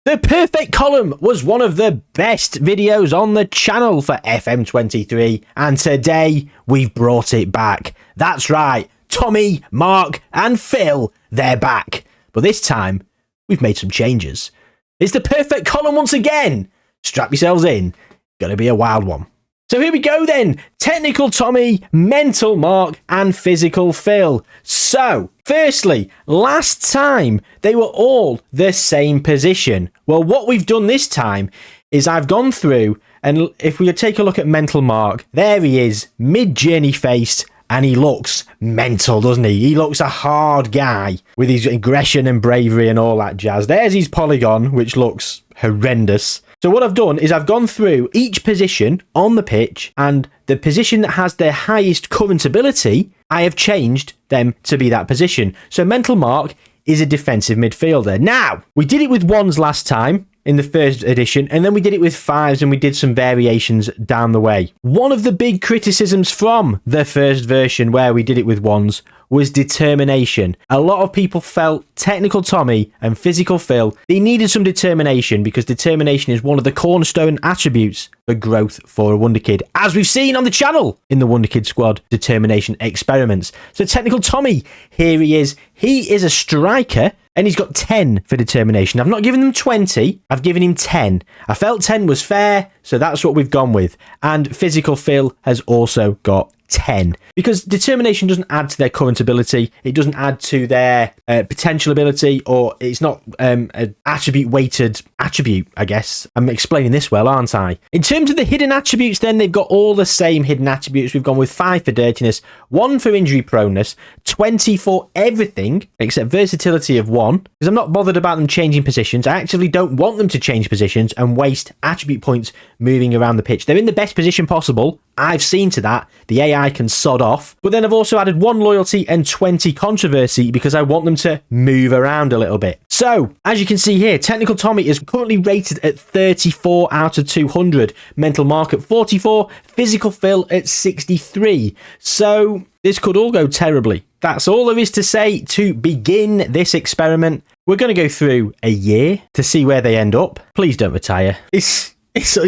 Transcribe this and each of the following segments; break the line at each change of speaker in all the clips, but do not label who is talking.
The perfect column was one of the best videos on the channel for FM23, and today we've brought it back. That's right, Tommy, Mark and Phil, they're back. But this time, we've made some changes. It's the perfect column once again. Strap yourselves in, gonna be a wild one. So here we go then, technical Tommy, mental Mark and physical Phil. So, firstly, last time they were all the same position. Well, what we've done this time is I've gone through, and if we take a look at mental Mark, there he is, mid-journey faced, and he looks mental, doesn't he? He looks a hard guy with his aggression and bravery and all that jazz. There's his polygon, which looks horrendous. So what I've done is I've gone through each position on the pitch, and the position that has their highest current ability, I have changed them to be that position. So mental Mark is a defensive midfielder. Now, we did it with ones last time in the first edition, and then we did it with fives, and we did some variations down the way. One of the big criticisms from the first version where we did it with ones was determination. A lot of people felt technical Tommy and physical Phil, they needed some determination because determination is one of the cornerstone attributes for growth for a Wonder Kid, as we've seen on the channel in the Wonder Kid Squad determination experiments. So technical Tommy, here he is. He is a striker and he's got 10 for determination. I've not given him 20, I've given him 10. I felt 10 was fair, so that's what we've gone with. And physical Phil has also got 10, because determination doesn't add to their current ability, it doesn't add to their potential ability, or it's not an attribute weighted attribute, I guess. I'm explaining this well, aren't I? In terms of the hidden attributes then, they've got all the same hidden attributes. We've gone with 5 for dirtiness, 1 for injury proneness, 20 for everything except versatility of 1, because I'm not bothered about them changing positions. I actually don't want them to change positions and waste attribute points moving around the pitch. They're in the best position possible. I've seen to that. The AI can sod off. But then I've also added 1 loyalty and 20 controversy because I want them to move around a little bit. So, as you can see here, technical Tommy is currently rated at 34 out of 200. Mental Mark at 44. Physical Phil at 63. So, this could all go terribly. That's all there is to say to begin this experiment. We're going to go through a year to see where they end up. Please don't retire. It's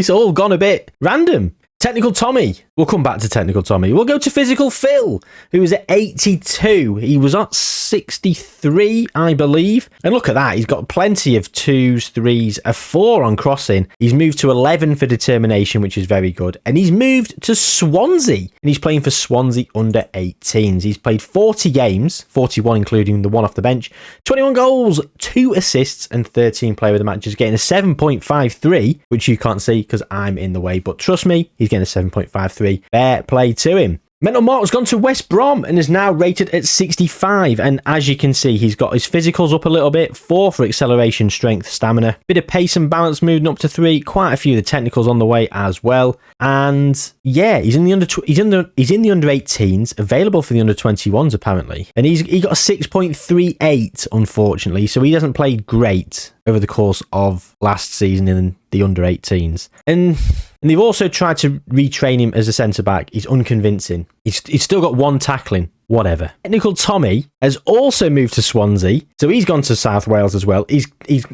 all gone a bit random. Technical Tommy. We'll come back to technical Tommy. We'll go to physical Phil, who is at 82. He was at 63, I believe. And look at that. He's got plenty of 2s, 3s, a 4 on crossing. He's moved to 11 for determination, which is very good. And he's moved to Swansea. And he's playing for Swansea under 18s. He's played 40 games, 41 including the one off the bench, 21 goals, 2 assists, and 13 player of the matches, getting a 7.53, which you can't see because I'm in the way. But trust me, he's getting a 7.53. Fair play to him. Mental Mark's gone to West Brom and is now rated at 65. And as you can see, he's got his physicals up a little bit. 4 for acceleration, strength, stamina. Bit of pace and balance moving up to 3. Quite a few of the technicals on the way as well. And yeah, he's in the under 18s, available for the under 21s apparently. And he got a 6.38 unfortunately. So he hasn't played great over the course of last season in the under 18s. And they've also tried to retrain him as a centre-back. He's unconvincing. He's still got 1 tackling. Whatever. Technical Tommy has also moved to Swansea. So he's gone to South Wales as well. His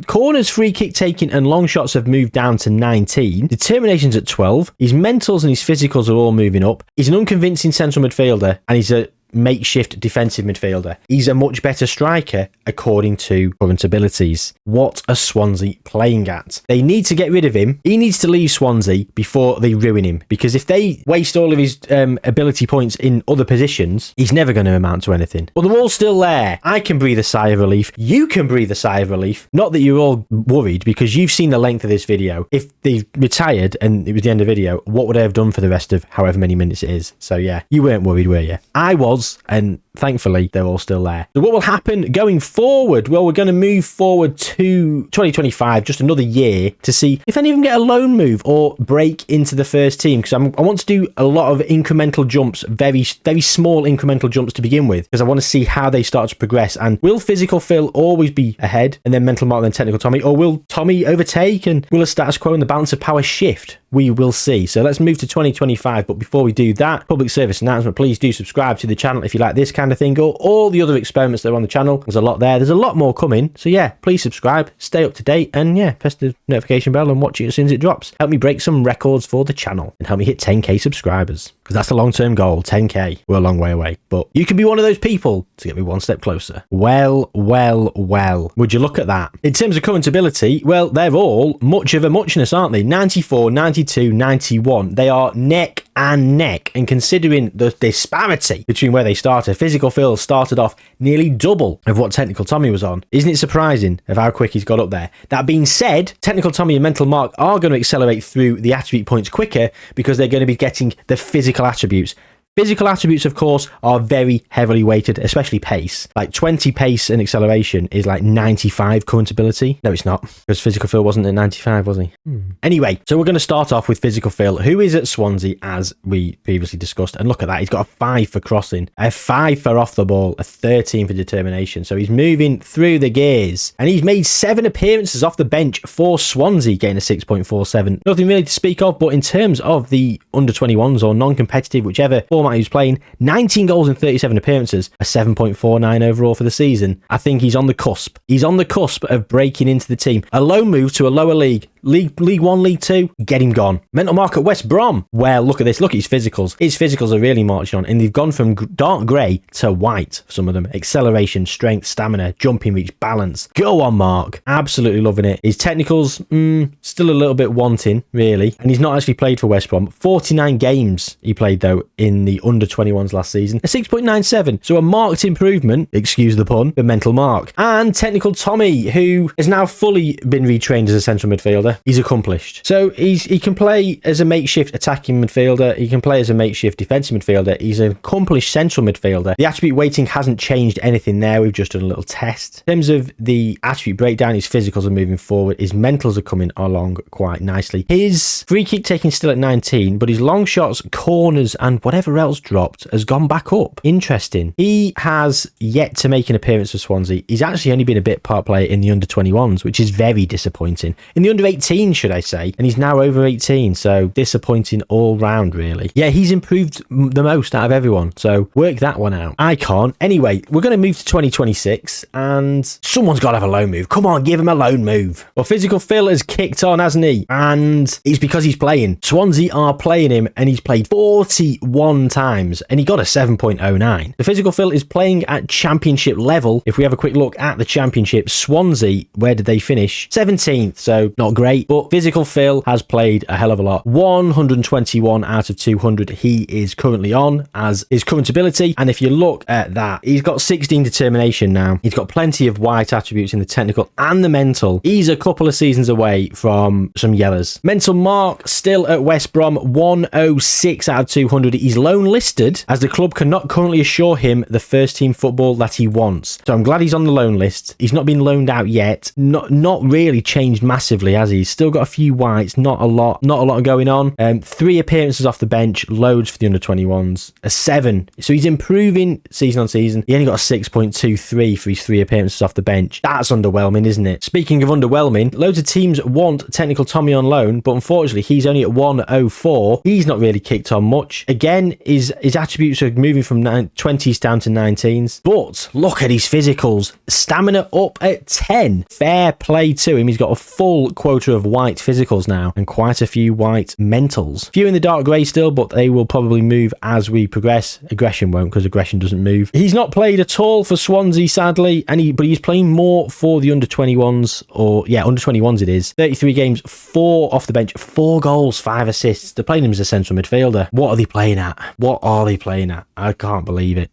corners, free kick taking and long shots have moved down to 19. Determination's at 12. His mentals and his physicals are all moving up. He's an unconvincing central midfielder and he's a makeshift defensive midfielder. He's a much better striker according to current abilities. What are Swansea playing at? They need to get rid of him. He needs to leave Swansea before they ruin him, because if they waste all of his ability points in other positions, he's never going to amount to anything. But they're all still there. I can breathe a sigh of relief. You can breathe a sigh of relief. Not that you're all worried, because you've seen the length of this video. If they retired and it was the end of the video, what would I have done for the rest of however many minutes it is? So yeah, you weren't worried, were you? I was. And thankfully they're all still there. So what will happen going forward? Well, we're going to move forward to 2025, just another year, to see if any of them get a loan move or break into the first team, because I want to do a lot of incremental jumps, very small incremental jumps to begin with, because I want to see how they start to progress. And will physical Phil always be ahead and then mental Mark, then technical Tommy, or will Tommy overtake and will a status quo and the balance of power shift? We will see. So let's move to 2025. But before we do that, public service announcement, please do subscribe to the channel if you like this kind of thing, or all the other experiments that are on the channel. There's a lot there. There's a lot more coming. So yeah, please subscribe, stay up to date, and yeah, press the notification bell and watch it as soon as it drops. Help me break some records for the channel and help me hit 10k subscribers, because that's the long-term goal. 10k. We're a long way away, but you can be one of those people to get me one step closer. Well, would you look at that? In terms of current ability, well, they're all much of a muchness, aren't they? 94, 92, 91. They are neck and neck, and considering the disparity between where they started, Physical Phil started off nearly double of what Technical Tommy was on. Isn't it surprising of how quick he's got up there? That being said, Technical Tommy and Mental Mark are going to accelerate through the attribute points quicker because they're going to be getting the physical attributes. Physical attributes, of course, are very heavily weighted, especially pace. Like 20 pace and acceleration is like 95 current ability. No, it's not, because Physical Phil wasn't at 95, was he? Anyway, so we're going to start off with Physical Phil, who is at Swansea, as we previously discussed. And look at that, he's got a 5 for crossing, a 5 for off the ball, a 13 for determination. So he's moving through the gears, and he's made 7 appearances off the bench for Swansea, getting a 6.47. Nothing really to speak of, but in terms of the under-21s or non-competitive, whichever format he was playing, 19 goals in 37 appearances, a 7.49 overall for the season. I think he's on the cusp. He's on the cusp of breaking into the team. A loan move to a lower league. League 1, League 2, get him gone. Mental Mark at West Brom. Well, look at this. Look at his physicals. His physicals are really marching on, and they've gone from dark grey to white for some of them. Acceleration, strength, stamina, jumping reach, balance. Go on, Mark. Absolutely loving it. His technicals, still a little bit wanting, really. And he's not actually played for West Brom. 49 games he played, though, in the under-21s last season. A 6.97. So a marked improvement, excuse the pun, for Mental Mark. And Technical Tommy, who has now fully been retrained as a central midfielder. He's accomplished. So he can play as a makeshift attacking midfielder. He can play as a makeshift defensive midfielder. He's an accomplished central midfielder. The attribute weighting hasn't changed anything there. We've just done a little test. In terms of the attribute breakdown, his physicals are moving forward. His mentals are coming along quite nicely. His free kick taking still at 19, but his long shots, corners, and whatever else dropped has gone back up. Interesting. He has yet to make an appearance for Swansea. He's actually only been a bit part player in the under-21s, which is very disappointing. In the under-18, should I say, and he's now over 18, so disappointing all round, really. Yeah, he's improved the most out of everyone, so work that one out. I can't. Anyway, we're going to move to 2026, and someone's got to have a loan move. Come on, give him a loan move. Well, Physical Phil has kicked on, hasn't he? And it's because he's playing. Swansea are playing him, and he's played 41 times, and he got a 7.09. The Physical Phil is playing at championship level. If we have a quick look at the championship, Swansea, where did they finish? 17th, so not great. But Physical Phil has played a hell of a lot. 121 out of 200 he is currently on as his current ability. And if you look at that, he's got 16 determination now. He's got plenty of white attributes in the technical and the mental. He's a couple of seasons away from some yellers. Mental Mark still at West Brom, 106 out of 200. He's loan listed as the club cannot currently assure him the first team football that he wants. So I'm glad he's on the loan list. He's not been loaned out yet. Not really changed massively, has he? He's still got a few whites, not a lot going on. 3 appearances off the bench, loads for the under-21s, a 7. So he's improving season on season. He only got a 6.23 for his 3 appearances off the bench. That's underwhelming, isn't it? Speaking of underwhelming, loads of teams want Technical Tommy on loan, but unfortunately he's only at 104. He's not really kicked on much. Again, his attributes are moving from 20s down to 19s, but look at his physicals. Stamina up at 10. Fair play to him. He's got a full quota of white physicals now and quite a few white mentals. Few in the dark grey still, but they will probably move as we progress. Aggression won't, because aggression doesn't move. He's not played at all for Swansea, sadly, but he's playing more for the under-21s, under-21s it is. 33 games, 4 off the bench, 4 goals, 5 assists. They're playing him as a central midfielder. What are they playing at? I can't believe it.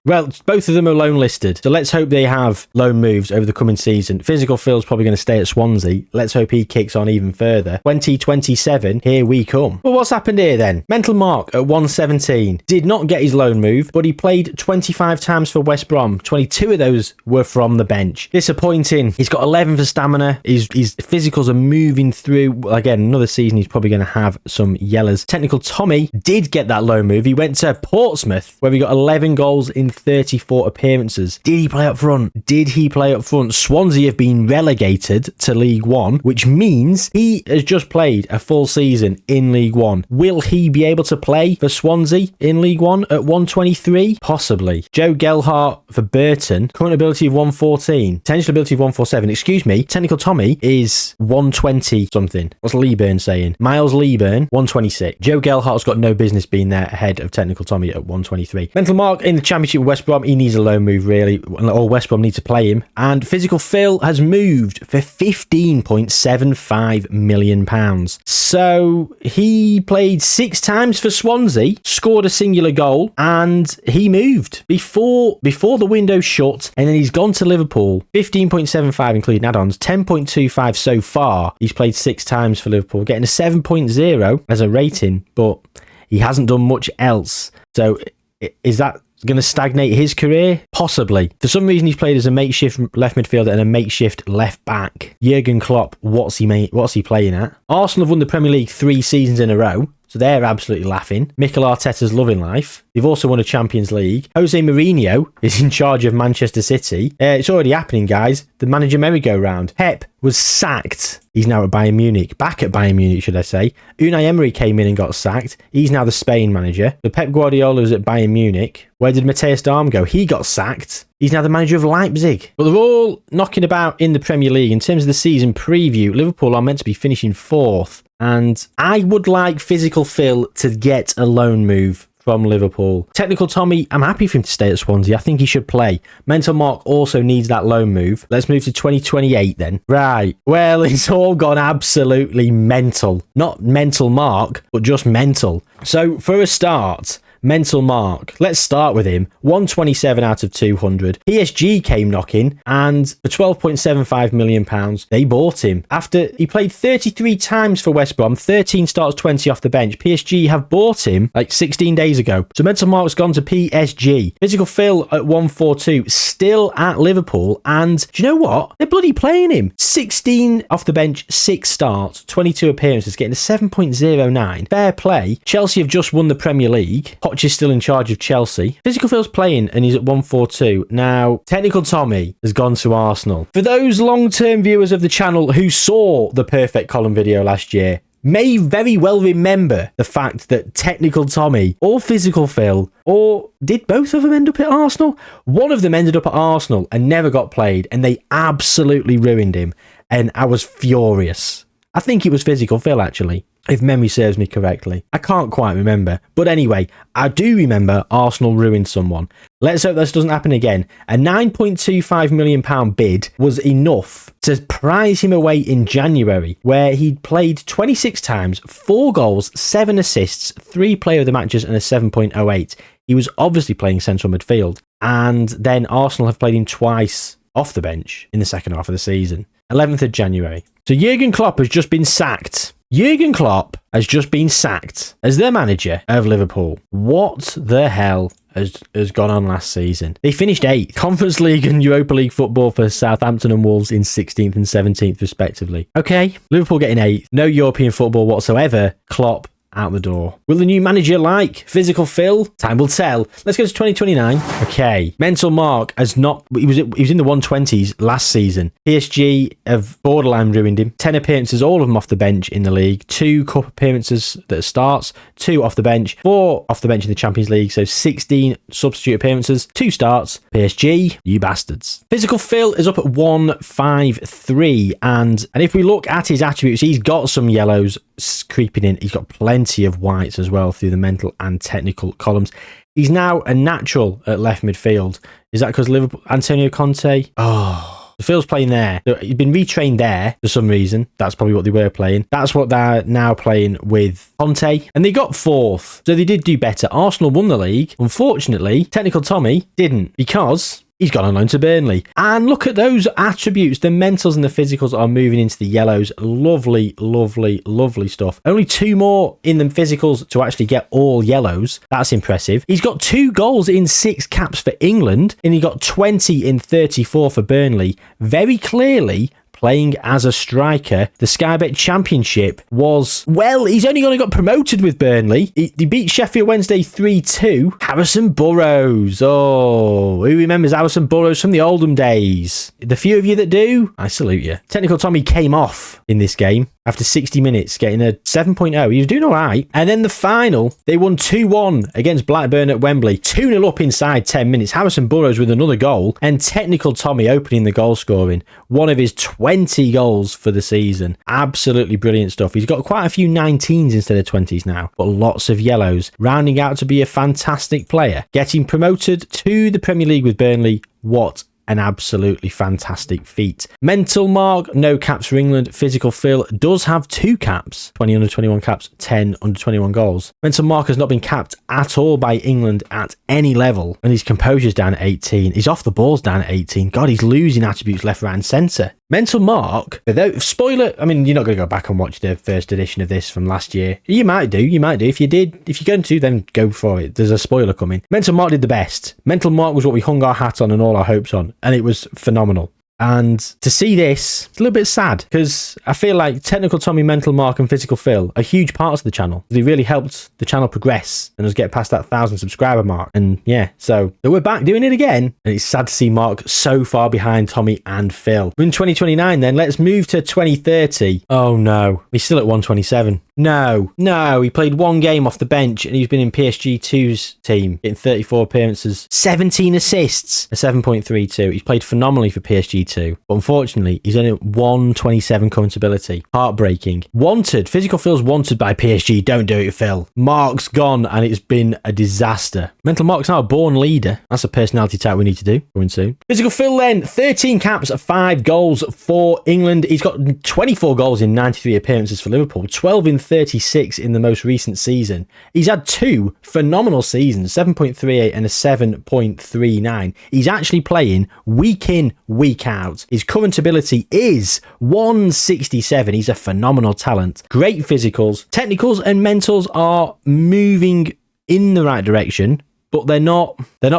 Well, both of them are loan listed, so let's hope they have loan moves over the coming season. Physical Phil's probably going to stay at Swansea. Let's hope he kicks on even further. 2027, here we come. Well, what's happened here then? Mental Mark at 117 did not get his loan move, but he played 25 times for West Brom. 22 of those were from the bench. Disappointing. He's got 11 for stamina. His physicals are moving through. Again, another season he's probably going to have some yellers. Technical Tommy did get that loan move. He went to Portsmouth, where he got 11 goals in in 34 appearances. Did he play up front? Did he play up front? Swansea have been relegated to League One, which means he has just played a full season in League One. Will he be able to play for Swansea in League One at 123? Possibly. Joe Gelhardt for Burton, current ability of 114, potential ability of 147. Excuse me, Technical Tommy is 120 something. What's Leeburn saying? Miles Leeburn, 126. Joe Gelhardt's got no business being there ahead of Technical Tommy at 123. Mental Mark in the Championship with West Brom, he needs a loan move really, or West Brom need to play him. And Physical Phil has moved for £15.75 million. So he played 6 times for Swansea, scored a singular goal, and he moved before the window shut, and then he's gone to Liverpool. 15.75 including add-ons, 10.25 so far. He's played 6 times for Liverpool, getting a 7.0 as a rating, but he hasn't done much else. So is that going to stagnate his career? Possibly. For some reason, he's played as a makeshift left midfielder and a makeshift left back. Jurgen Klopp, what's he playing at? Arsenal have won the Premier League 3 seasons in a row, so they're absolutely laughing. Mikel Arteta's loving life. They've also won a Champions League. Jose Mourinho is in charge of Manchester City. It's already happening, guys. The manager merry-go-round. Pep was sacked. He's now at Bayern Munich. Back at Bayern Munich, should I say. Unai Emery came in and got sacked. He's now the Spain manager. The Pep Guardiola was at Bayern Munich. Where did Matthias Dahm go? He got sacked. He's now the manager of Leipzig. But they're all knocking about in the Premier League. In terms of the season preview, Liverpool are meant to be finishing 4th. And I would like Physical Phil to get a loan move from Liverpool. Technical Tommy, I'm happy for him to stay at Swansea. I think he should play. Mental Mark also needs that loan move. Let's move to 2028 then. Right. Well, it's all gone absolutely mental. Not Mental Mark, but just mental. So for a start, Mental Mark. Let's start with him. 127 out of 200. PSG came knocking, and for £12.75 million, they bought him. After he played 33 times for West Brom, 13 starts, 20 off the bench. PSG have bought him like 16 days ago. So Mental Mark's gone to PSG. Physical Phil at 142, still at Liverpool, and do you know what? They're bloody playing him. 16 off the bench, 6 starts, 22 appearances, getting a 7.09. Fair play. Chelsea have just won the Premier League. Poch is still in charge of Chelsea. Physical Phil's playing and he's at 142. Now, Technical Tommy has gone to Arsenal. For those long-term viewers of the channel who saw the Perfect Column video last year, may very well remember the fact that Technical Tommy or Physical Phil, or did both of them end up at Arsenal? One of them ended up at Arsenal and never got played, and they absolutely ruined him. And I was furious. I think it was Physical Phil, actually, if memory serves me correctly. I can't quite remember. But anyway, I do remember Arsenal ruined someone. Let's hope this doesn't happen again. A £9.25 million bid was enough to prize him away in January, where he'd played 26 times, 4 goals, 7 assists, 3 player of the matches, and a 7.08. He was obviously playing central midfield. And then Arsenal have played him twice off the bench in the second half of the season. 11th of January. So Jurgen Klopp has just been sacked. Jurgen Klopp has just been sacked as their manager of Liverpool. What the hell has gone on last season? They finished 8th. Conference League and Europa League football for Southampton and Wolves in 16th and 17th respectively. Okay, Liverpool getting 8th. No European football whatsoever. Klopp out the door. Will the new manager like Physical Phil? Time will tell. Let's go to 2029. Okay. Mental Mark has not... He was in the 120s last season. PSG have borderline ruined him. 10 appearances, all of them off the bench in the league. 2 cup appearances that starts. 2 off the bench. 4 off the bench in the Champions League. So 16 substitute appearances. 2 starts. PSG, you bastards. Physical Phil is up at 153. And if we look at his attributes, he's got some yellows creeping in. He's got plenty of whites as well through the mental and technical columns. He's now a natural at left midfield. Is that because Liverpool, Antonio Conte? Oh, Phil's playing there. He's been retrained there for some reason. That's probably what they were playing. That's what they're now playing with Conte. And they got 4th. So they did do better. Arsenal won the league. Unfortunately, Technical Tommy didn't, because he's gone on loan to Burnley. And look at those attributes. The mentals and the physicals are moving into the yellows. Lovely, lovely, lovely stuff. Only 2 more in the physicals to actually get all yellows. That's impressive. He's got 2 goals in 6 caps for England, and he got 20 in 34 for Burnley. Very clearly playing as a striker. The Sky Bet Championship was, well, he's only got promoted with Burnley. He beat Sheffield Wednesday 3-2. Harrison Burrows. Oh, who remembers Harrison Burrows from the olden days? The few of you that do, I salute you. Technical Tommy came off in this game after 60 minutes, getting a 7.0. He was doing all right. And then the final, they won 2-1 against Blackburn at Wembley. 2-0 up inside 10 minutes. Harrison Burrows with another goal. And Technical Tommy opening the goal scoring. One of his 20 goals for the season. Absolutely brilliant stuff. He's got quite a few 19s instead of 20s now, but lots of yellows. Rounding out to be a fantastic player. Getting promoted to the Premier League with Burnley. What an absolutely fantastic feat. Mental Mark, no caps for England. Physical Phil does have 2 caps. 20 under 21 caps, 10 under 21 goals. Mental Mark has not been capped at all by England at any level. And his composure's down at 18. His off the ball's down at 18. God, he's losing attributes left, right and centre. Mental Mark, spoiler, I mean, you're not going to go back and watch the first edition of this from last year. You might do. If you're going to, then go for it. There's a spoiler coming. Mental Mark did the best. Mental Mark was what we hung our hat on and all our hopes on, and it was phenomenal. And to see this, it's a little bit sad because I feel like Technical Tommy, Mental Mark and Physical Phil are huge parts of the channel. They really helped the channel progress and us get past that 1,000 subscriber mark. And yeah, so we're back doing it again. And it's sad to see Mark so far behind Tommy and Phil. We're in 2029 then. Let's move to 2030. Oh no, he's still at 127. No, he played one game off the bench and he's been in PSG 2's team, getting 34 appearances, 17 assists, a 7.32. He's played phenomenally for PSG 2, but unfortunately, he's only at 127 current ability. Heartbreaking. Wanted. Physical Phil's wanted by PSG. Don't do it, Phil. Mark's gone and it's been a disaster. Mental Mark's now a born leader. That's a personality type we need to do. Going soon. Physical Phil then, 13 caps, 5 goals for England. He's got 24 goals in 93 appearances for Liverpool, 12 in 36 in the most recent season. He's had 2 phenomenal seasons, 7.38 and a 7.39. He's actually playing week in, week out. His current ability is 167. He's a phenomenal talent. Great physicals. Technicals and mentals are moving in the right direction, but they're not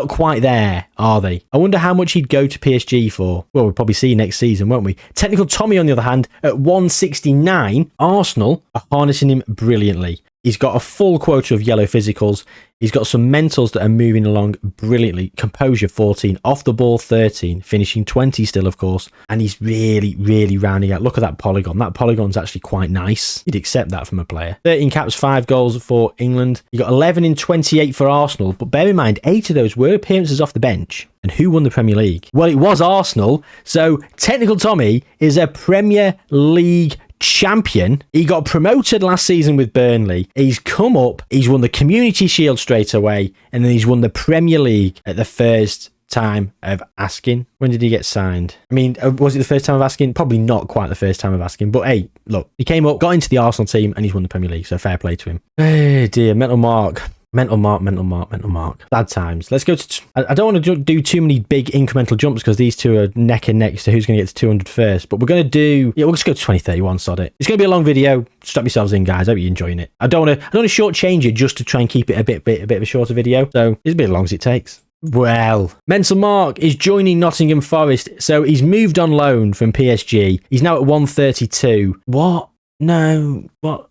quite there, are they? I wonder how much he'd go to PSG for. Well, we'll probably see next season, won't we? Technical Tommy, on the other hand, at 169, Arsenal are harnessing him brilliantly. He's got a full quota of yellow physicals. He's got some mentals that are moving along brilliantly. Composure 14, off the ball 13, finishing 20 still, of course. And he's really, really rounding out. Look at that polygon. That polygon's actually quite nice. You'd accept that from a player. 13 caps, 5 goals for England. You got 11 in 28 for Arsenal. But bear in mind, 8 of those were appearances off the bench. And who won the Premier League? Well, it was Arsenal. So Technical Tommy is a Premier League champion. He got promoted last season with Burnley. He's come up, he's won the Community Shield straight away, and then he's won the Premier League at the first time of asking. When did he get signed? I mean, was it the first time of asking? Probably not quite the first time of asking, but hey, look, he came up, got into the Arsenal team, and he's won the Premier League, so fair play to him. Hey dear, Mental Mark. Bad times. Let's go to... I don't want to do too many big incremental jumps because these two are neck and neck to who's going to get to 200 first. But we're going to do... Yeah, we'll just go to 2031, sod it. It's going to be a long video. Strap yourselves in, guys. I hope you're enjoying it. I don't want to shortchange it just to try and keep it a bit of a shorter video. So it's a bit as long as it takes. Well, Mental Mark is joining Nottingham Forest. So he's moved on loan from PSG. He's now at 132. What? No. What?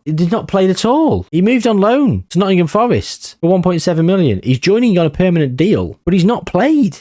He did not play at all. He moved on loan to Nottingham Forest for 1.7 million. He's joining on a permanent deal, but he's not played.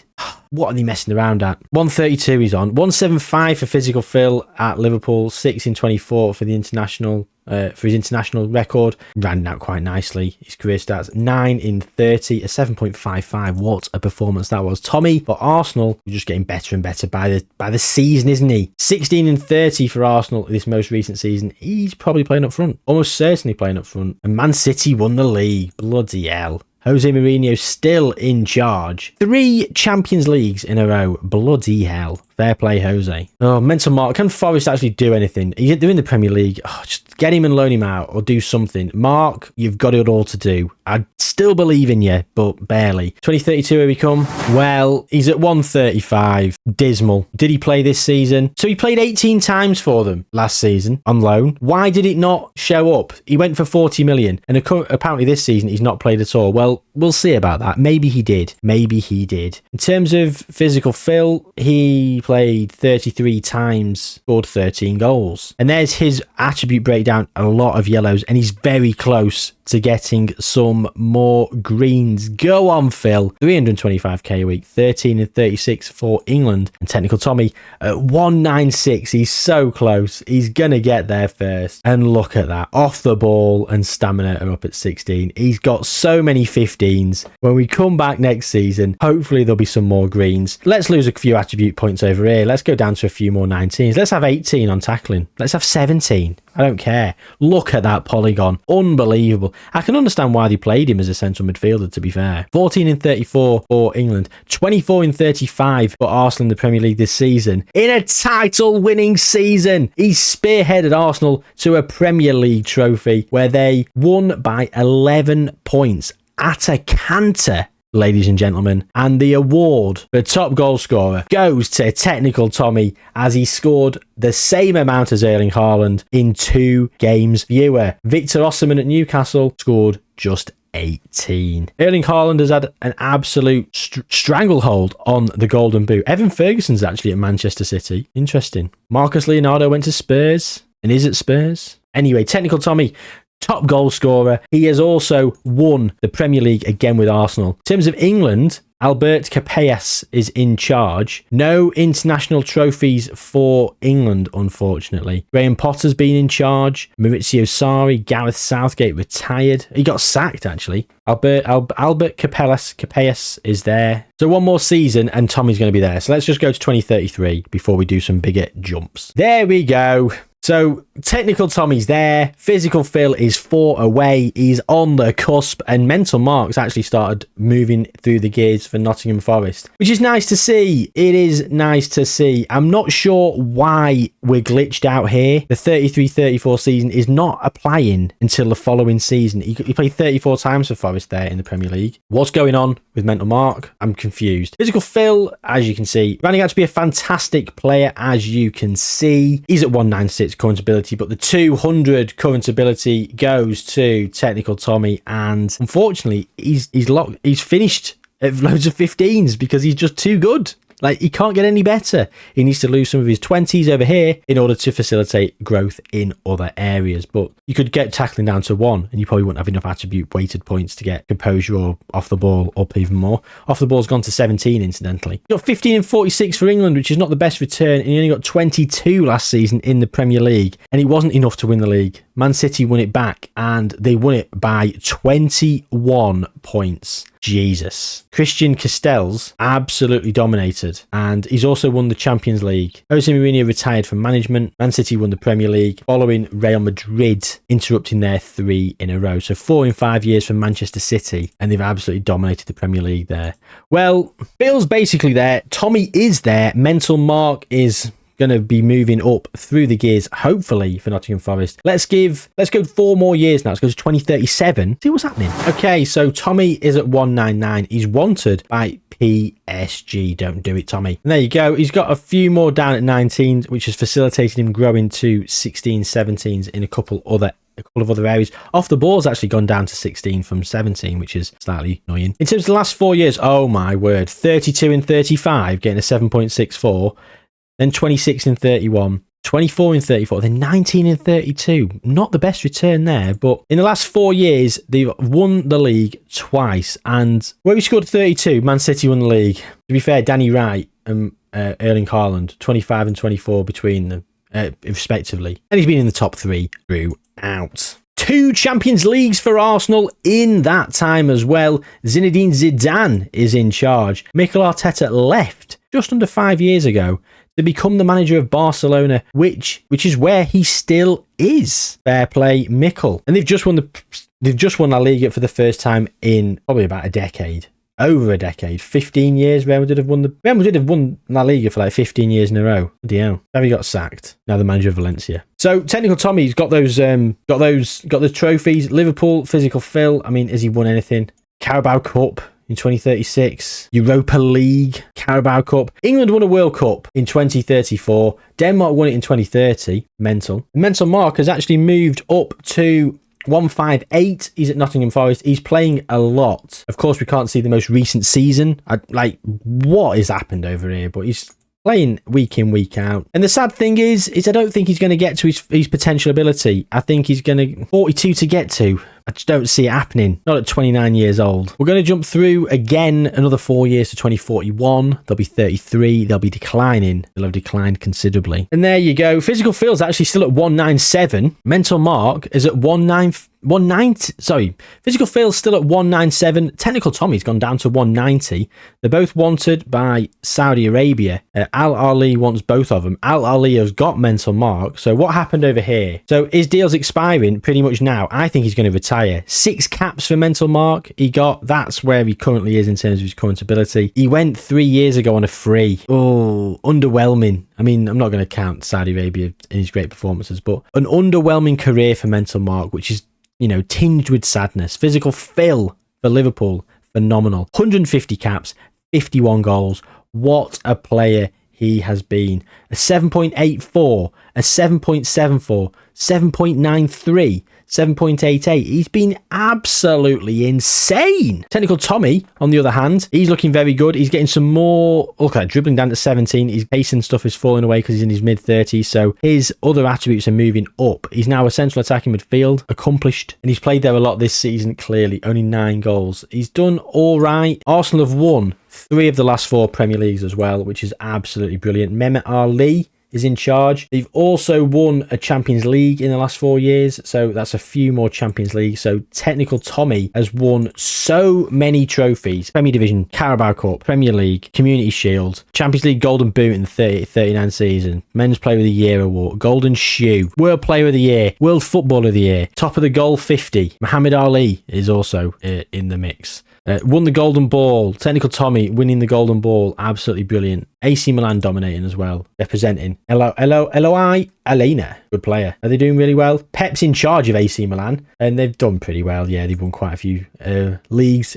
What are they messing around at? 132 he's on. 175 for Physical Phil at Liverpool. 6 in 24 for the international. For his international record, rounding out quite nicely. His career stats: 9 in 30, a 7.55. What a performance that was. Tommy for Arsenal, he's just getting better and better by the season, isn't he? 16 in 30 for Arsenal this most recent season. He's probably playing up front, almost certainly playing up front. And Man City won the league. Bloody hell. Jose Mourinho still in charge. 3 Champions Leagues in a row. Bloody hell. Fair play, Jose. Oh, Mental Mark. Can Forest actually do anything? They're in the Premier League. Oh, just Get him and loan him out or do something. Mark, you've got it all to do. I still believe in you, but barely. 2032, here we come. Well, he's at 135. Dismal. Did he play this season? So he played 18 times for them last season on loan. Why did it not show up? He went for 40 million, and apparently this season he's not played at all. Well, we'll see about that. Maybe he did. Maybe he did. In terms of physical fill, he played 33 times, scored 13 goals. And there's his attribute breakdown. A lot of yellows, and he's very close to getting some more greens. Go on, Phil. 325k a week, 13 and 36 for England. And Technical Tommy at 196. He's so close. He's going to get there first. And look at that. Off the ball and stamina are up at 16. He's got so many 15s. When we come back next season, hopefully there'll be some more greens. Let's lose a few attribute points over here. Let's go down to a few more 19s. Let's have 18 on tackling. Let's have 17. I don't care. Look at that polygon. Unbelievable. I can understand why they played him as a central midfielder, to be fair. 14 and 34 for England. 24 and 35 for Arsenal in the Premier League this season. In a title-winning season, he spearheaded Arsenal to a Premier League trophy where they won by 11 points at a canter, ladies and gentlemen. And the award for top goal scorer goes to Technical Tommy, as he scored the same amount as Erling Haaland in 2 games fewer. Victor Osimhen at Newcastle scored just 18. Erling Haaland has had an absolute stranglehold on the Golden Boot. Evan Ferguson's actually at Manchester City. Interesting. Marcus Leonardo went to Spurs and is at Spurs. Anyway, Technical Tommy, top goal scorer. He has also won the Premier League again with Arsenal. In terms of England, Albert Capellas is in charge. No international trophies for England, unfortunately. Graham Potter's been in charge. Maurizio Sarri, Gareth Southgate retired. He got sacked, actually. Albert Capellas is there. So one more season and Tommy's going to be there. So let's just go to 2033 before we do some bigger jumps. There we go. So Technical Tommy's there. Physical Phil is 4 away. He's on the cusp, and Mental Mark's actually started moving through the gears for Nottingham Forest, which is nice to see. It is nice to see. I'm not sure why we're glitched out here. The 33-34 season is not applying until the following season. He played 34 times for Forest there in the Premier League. What's going on with Mental Mark? I'm confused. Physical Phil, as you can see, running out to be a fantastic player, as you can see. He's at 196 current ability, but the 200 current ability goes to Technical Tommy, and unfortunately he's finished at loads of 15s because he's just too good. Like, he can't get any better. He needs to lose some of his 20s over here in order to facilitate growth in other areas. But you could get tackling down to 1 and you probably wouldn't have enough attribute weighted points to get composure or off the ball up even more. Off the ball's gone to 17, incidentally. You got 15 and 46 for England, which is not the best return. And he only got 22 last season in the Premier League. And it wasn't enough to win the league. Man City won it back, and they won it by 21 points. Jesus. Christian Castells absolutely dominated, and he's also won the Champions League. Jose Mourinho retired from management. Man City won the Premier League following Real Madrid interrupting their 3 in a row. So 4 in 5 years from Manchester City, and they've absolutely dominated the Premier League there. Well, Bill's basically there. Tommy is there. Mental Mark is going to be moving up through the gears, hopefully, for Nottingham Forest. Let's go 4 more years now. Let's go to 2037. See what's happening. Okay, so Tommy is at 199. He's wanted by PSG. Don't do it, Tommy. And there you go. He's got a few more down at 19, which has facilitated him growing to 16, 17s in a couple of other areas. Off the ball's actually gone down to 16 from 17, which is slightly annoying. In terms of the last 4 years, oh my word, 32 and 35, getting a 7.64. Then 26 and 31, 24 and 34, then 19 and 32. Not the best return there, but in the last 4 years, they've won the league twice. And where we scored 32, Man City won the league. To be fair, Danny Wright and Erling Haaland, 25 and 24 between them, respectively. And he's been in the top 3 throughout. 2 Champions Leagues for Arsenal in that time as well. Zinedine Zidane is in charge. Mikel Arteta left just under 5 years ago to become the manager of Barcelona, which is where he still is. Fair play, Mikel. And they've just won La Liga for the first time in probably about a decade. over a decade. 15 years. Real Madrid have won La Liga for like 15 years in a row. Bloody hell. Have he got sacked? Now the manager of Valencia. So Technical Tommy's got those trophies. Liverpool, Physical Phil. I mean, has he won anything? Carabao Cup in 2036, Europa League, Carabao Cup. England won a World Cup in 2034. Denmark won it in 2030. Mental Mark has actually moved up to 158. He's at Nottingham Forest. He's playing a lot. Of course, we can't see the most recent season. What has happened over here? But he's playing week in, week out. And the sad thing is I don't think he's going to get to his potential ability. I think he's going to 42 to get to. I just don't see it happening. Not at 29 years old. We're going to jump through again another 4 years to 2041. They'll be 33. They'll be declining. They'll have declined considerably. And there you go. Physical Phil's actually still at 197. Mental Mark is at 190. Sorry. Physical Phil's still at 197. Technical Tommy's gone down to 190. They're both wanted by Saudi Arabia. Al Ali wants both of them. Al Ali has got Mental Mark. So what happened over here? So his deal's expiring pretty much now. I think he's going to retire. 6 caps for Mental Mark he got. That's where he currently is in terms of his current ability. He went 3 years ago on a free. Oh, underwhelming. I mean, I'm not going to count Saudi Arabia in his great performances, but an underwhelming career for Mental Mark, which is, tinged with sadness. Physical Phil for Liverpool, phenomenal. 150 caps, 51 goals. What a player he has been. A 7.84, a 7.74, 7.93, 7.88. He's been absolutely insane. Technical Tommy, on the other hand, he's looking very good. He's getting some more, dribbling down to 17. His pace and stuff is falling away because he's in his mid-30s. So his other attributes are moving up. He's now a central attacking midfield, accomplished. And he's played there a lot this season, clearly. Only 9 goals. He's done all right. Arsenal have won 3 of the last 4 Premier Leagues as well, which is absolutely brilliant. Mehmet Ali is in charge. They've also won a Champions League in the last 4 years, so that's a few more Champions League. So Technical Tommy has won so many trophies: Premier Division, Carabao Cup, Premier League, Community Shield, Champions League Golden Boot in the 39 season, Men's Player of the Year award, Golden Shoe, World Player of the Year, World Footballer of the Year, Top of the Goal 50. Muhammad Ali is also in the mix. Won the Golden Ball. Technical Tommy winning the Golden Ball. Absolutely brilliant. AC Milan dominating as well. Representing. Eloi Alena. Good player. Are they doing really well? Pep's in charge of AC Milan, and they've done pretty well. Yeah, they've won quite a few leagues,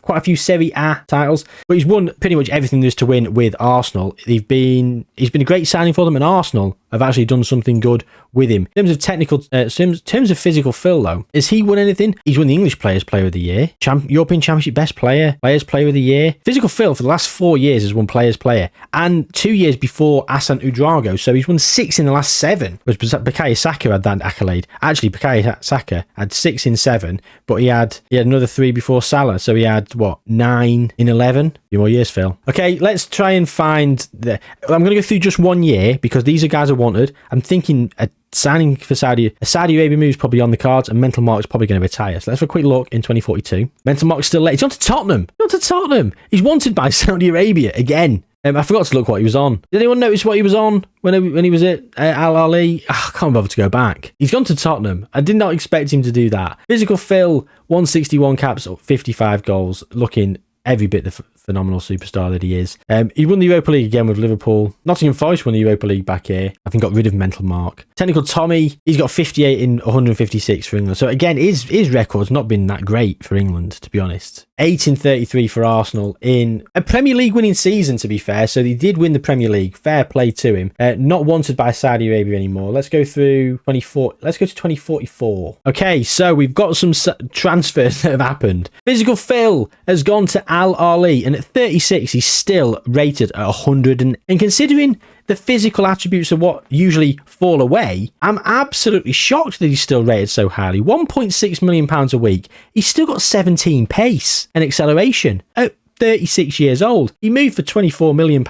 quite a few Serie A titles. But he's won pretty much everything there's to win with Arsenal. He's been a great signing for them, and Arsenal have actually done something good with him. In terms of Physical Phil, though, has he won anything? He's won the English Player of the Year, European Championship Best Player, Players Player of the Year. Physical Phil for the last 4 years has won Players Player, and 2 years before Asan Udrago, so he's won 6 in the last 7. Was Bukayo Saka had that accolade. Actually, Bukayo Saka had 6 in 7, but he had another 3 before Salah, so he had 9 in 11. A few more years, Phil. Okay, let's try and find I'm going to go through just 1 year because these are guys I wanted. I'm thinking signing for Saudi Arabia move is probably on the cards, and Mental Mark's probably going to retire. So let's have a quick look in 2042. Mental Mark's still late. He's on to Tottenham. He's wanted by Saudi Arabia again. I forgot to look what he was on. Did anyone notice what he was on when he was at Al Ali? I can't bother to go back. He's gone to Tottenham. I did not expect him to do that. Physical Phil, 161 caps, 55 goals, looking every bit the phenomenal superstar that he is. He won the Europa League again with Liverpool. Nottingham Forest won the Europa League back here. I think got rid of Mental Mark. Technical Tommy, he's got 58 in 156 for England. So again, his record's not been that great for England, to be honest. 8 in 33 for Arsenal in a Premier League winning season, to be fair. So he did win the Premier League. Fair play to him. Not wanted by Saudi Arabia anymore. Let's go through 24. Let's go to 2044. Okay, so we've got some transfers that have happened. Physical Phil has gone to Al Ali, and at 36, he's still rated at 100. And considering the physical attributes of what usually fall away, I'm absolutely shocked that he's still rated so highly. £1.6 million a week. He's still got 17 pace and acceleration at 36 years old. He moved for £24 million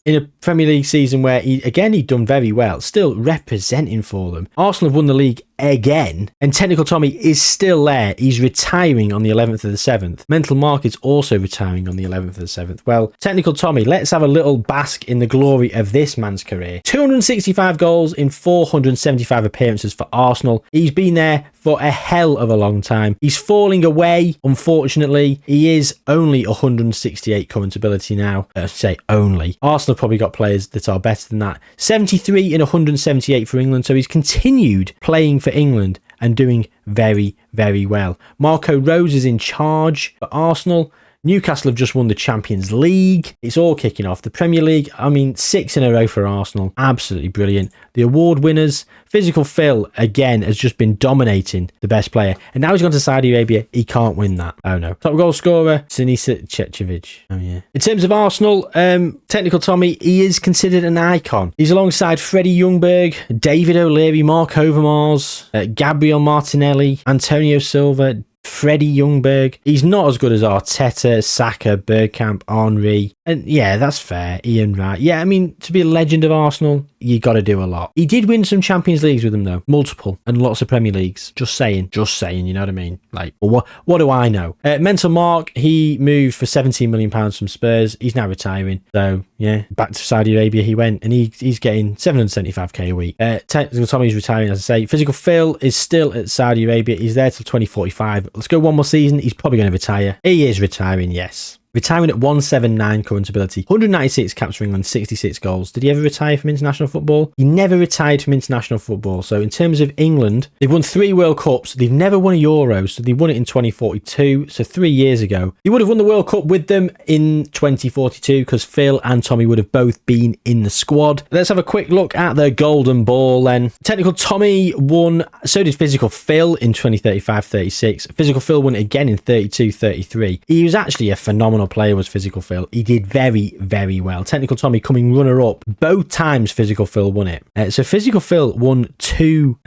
in a Premier League season where he'd done very well, still representing for them. Arsenal have won the league again, and Technical Tommy is still there. He's retiring on the 11th of the 7th. Mental Mark is also retiring on the 11th of the 7th. Well, Technical Tommy, let's have a little bask in the glory of this man's career. 265 goals in 475 appearances for Arsenal. He's been there for a hell of a long time. He's falling away, unfortunately. He is only 168 current ability now. I say only. Arsenal have probably got players that are better than that. 73 in 178 for England, so he's continued playing for England and doing very, very well. Marco Rose is in charge for Arsenal. Newcastle have just won the Champions League. It's all kicking off. The Premier League, 6 in a row for Arsenal. Absolutely brilliant. The award winners, Physical Phil, again, has just been dominating the best player. And now he's gone to Saudi Arabia. He can't win that. Oh, no. Top goal scorer, Sinisa Chechevich. Oh, yeah. In terms of Arsenal, Technical Tommy, he is considered an icon. He's alongside Freddie Ljungberg, David O'Leary, Mark Overmars, Gabriel Martinelli, Antonio Silva, Freddie Ljungberg. He's not as good as Arteta, Saka, Bergkamp, Henry. And yeah, that's fair. Ian Wright. Yeah, to be a legend of Arsenal, you got to do a lot. He did win some Champions Leagues with them, though. Multiple. And lots of Premier Leagues. Just saying, you know what I mean? Like, well, what do I know? Mental Mark, he moved for £17 million from Spurs. He's now retiring. So, yeah, back to Saudi Arabia he went. And he's getting 775k a week. Technical Tommy's retiring, as I say. Physical Phil is still at Saudi Arabia. He's there till 2045. Let's go one more season. He's probably going to retire. He is retiring, yes. Retiring at 179 current ability, 196 caps for England, 66 goals. Did he ever retire from international football? He never retired from international football. So in terms of England, they've won 3 World Cups. They've never won a Euro, so they won it in 2042. So 3 years ago, he would have won the World Cup with them in 2042 because Phil and Tommy would have both been in the squad. Let's have a quick look at the golden ball then. Technical Tommy won, so did Physical Phil in 2035-36. Physical Phil won it again in 32-33. He was actually a phenomenal player, was Physical Phil. He did very, very well. Technical Tommy coming runner-up. Both times Physical Phil won it. So Physical Phil won 2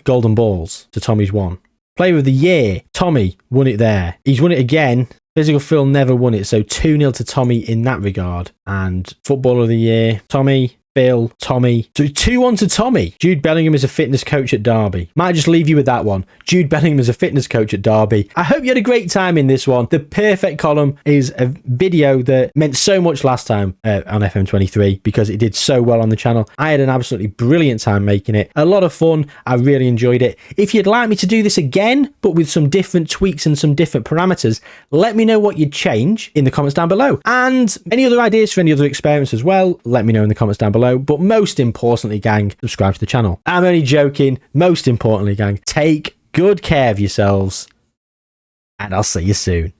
golden balls to Tommy's 1. Player of the Year, Tommy won it there. He's won it again. Physical Phil never won it. So 2-0 to Tommy in that regard. And Footballer of the Year, Tommy, Phil, Tommy. So 2-1 to Tommy. Jude Bellingham is a fitness coach at Derby. Might just leave you with that one. Jude Bellingham is a fitness coach at Derby. I hope you had a great time in this one. The perfect column is a video that meant so much last time on FM23 because it did so well on the channel. I had an absolutely brilliant time making it. A lot of fun. I really enjoyed it. If you'd like me to do this again, but with some different tweaks and some different parameters, let me know what you'd change in the comments down below. And any other ideas for any other experiments as well, let me know in the comments down below. But most importantly, gang, subscribe to the channel. I'm only joking. Most importantly, gang, take good care of yourselves, and I'll see you soon.